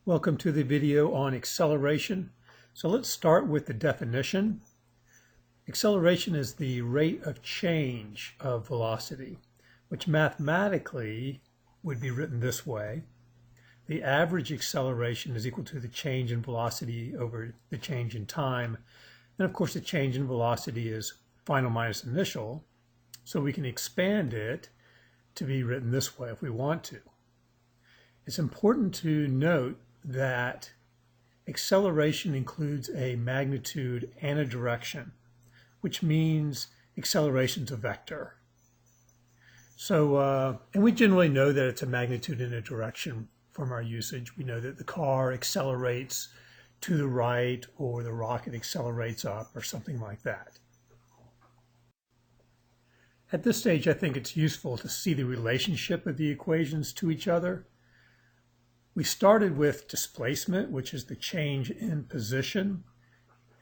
Welcome to the video on acceleration. So let's start with the definition. Acceleration is the rate of change of velocity, which mathematically would be written this way. The average acceleration is equal to the change in velocity over the change in time. And of course, the change in velocity is final minus initial. So we can expand it to be written this way if we want to. It's important to note that acceleration includes a magnitude and a direction, which means acceleration is a vector. So, and we generally know that it's a magnitude and a direction from our usage. We know that the car accelerates to the right or the rocket accelerates up or something like that. At this stage, I think it's useful to see the relationship of the equations to each other. We started with displacement, which is the change in position,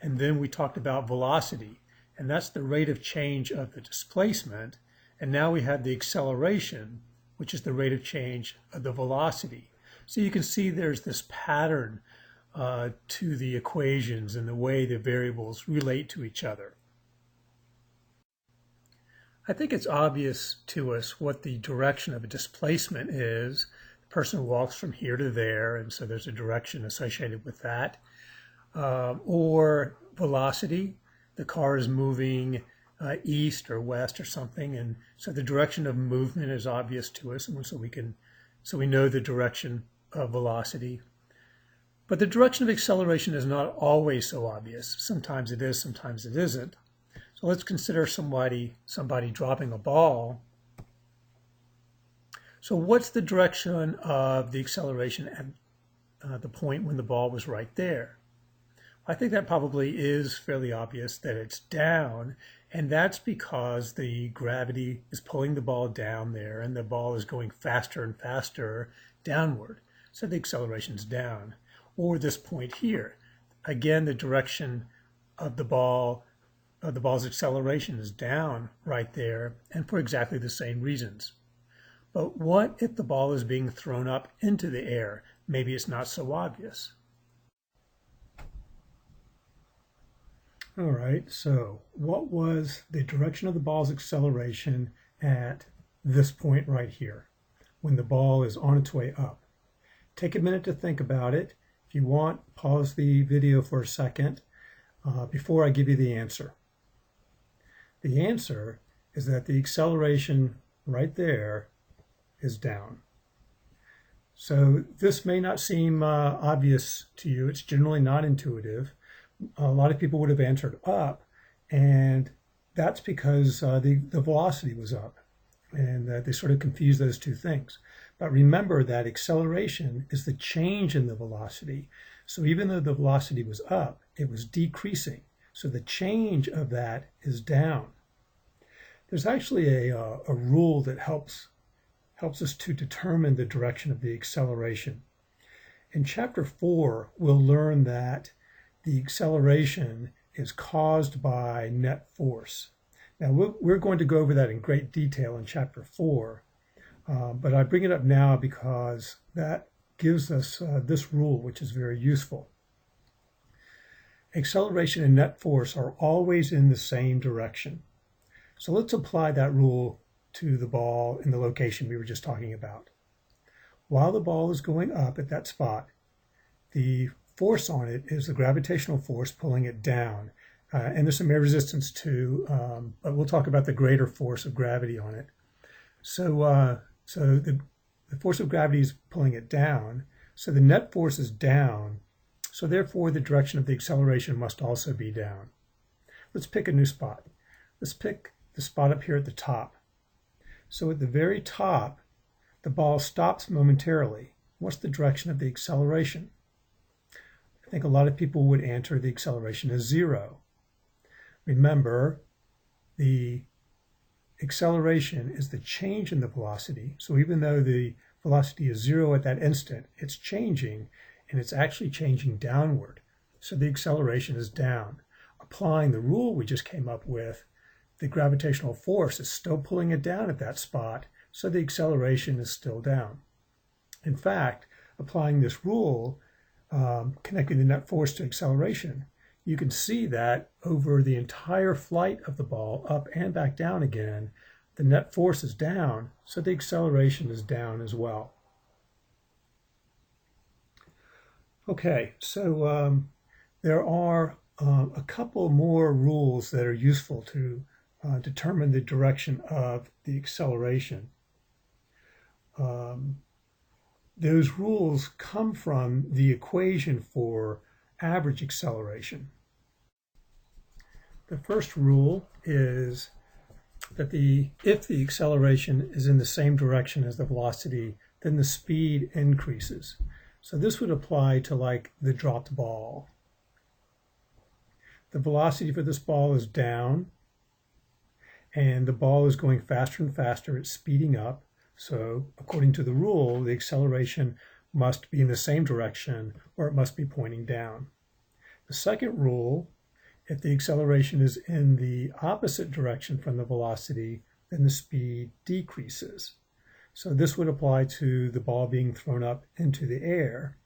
and then we talked about velocity, and that's the rate of change of the displacement, and now we have the acceleration, which is the rate of change of the velocity. So you can see there's this pattern to the equations and the way the variables relate to each other. I think it's obvious to us what the direction of a displacement is. Person walks from here to there, and so there's a direction associated with that. Or velocity, the car is moving east or west or something, and so the direction of movement is obvious to us, and so we know the direction of velocity. But the direction of acceleration is not always so obvious. Sometimes it is, sometimes it isn't. So let's consider somebody dropping a ball. So what's the direction of the acceleration at the point when the ball was right there? I think that probably is fairly obvious that it's down, and that's because the gravity is pulling the ball down there and the ball is going faster and faster downward. So the acceleration is down. Or this point here, again, the direction of the ball's acceleration is down right there, and for exactly the same reasons. But what if the ball is being thrown up into the air? Maybe it's not so obvious. All right, so what was the direction of the ball's acceleration at this point right here, when the ball is on its way up? Take a minute to think about it. If you want, pause the video for a second before I give you the answer. The answer is that the acceleration right there is down. So this may not seem obvious to you. It's generally not intuitive. A lot of people would have answered up, and that's because the velocity was up, and they sort of confuse those two things. But remember that acceleration is the change in the velocity. So even though the velocity was up, it was decreasing. So the change of that is down. There's actually a rule that helps us to determine the direction of the acceleration. In Chapter 4, we'll learn that the acceleration is caused by net force. Now, we're going to go over that in great detail in Chapter 4, but I bring it up now because that gives us this rule, which is very useful. Acceleration and net force are always in the same direction. So let's apply that rule to the ball in the location we were just talking about. While the ball is going up at that spot, the force on it is the gravitational force pulling it down. And there's some air resistance too, but we'll talk about the greater force of gravity on it. So the force of gravity is pulling it down, so the net force is down, so therefore the direction of the acceleration must also be down. Let's pick a new spot. Let's pick the spot up here at the top. So at the very top, the ball stops momentarily. What's the direction of the acceleration? I think a lot of people would answer the acceleration as 0. Remember, the acceleration is the change in the velocity. So even though the velocity is 0 at that instant, it's changing, and it's actually changing downward. So the acceleration is down. Applying the rule we just came up with, the gravitational force is still pulling it down at that spot, so the acceleration is still down. In fact, applying this rule, connecting the net force to acceleration, you can see that over the entire flight of the ball, up and back down again, the net force is down, so the acceleration is down as well. Okay, so there are a couple more rules that are useful to determine the direction of the acceleration. Those rules come from the equation for average acceleration. The first rule is that if the acceleration is in the same direction as the velocity, then the speed increases. So this would apply to like the dropped ball. The velocity for this ball is down, and the ball is going faster and faster. It's speeding up. So according to the rule, the acceleration must be in the same direction, or it must be pointing down. The second rule, if the acceleration is in the opposite direction from the velocity, then the speed decreases. So this would apply to the ball being thrown up into the air.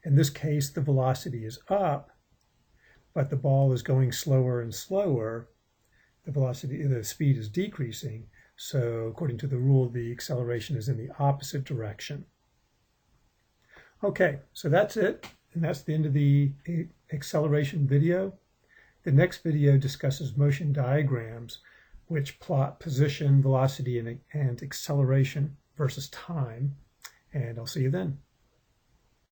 In this case, the velocity is up, but the ball is going slower and slower. The speed is decreasing. So according to the rule, the acceleration is in the opposite direction. Okay, so that's it. And that's the end of the acceleration video. The next video discusses motion diagrams, which plot position, velocity, and acceleration versus time. And I'll see you then.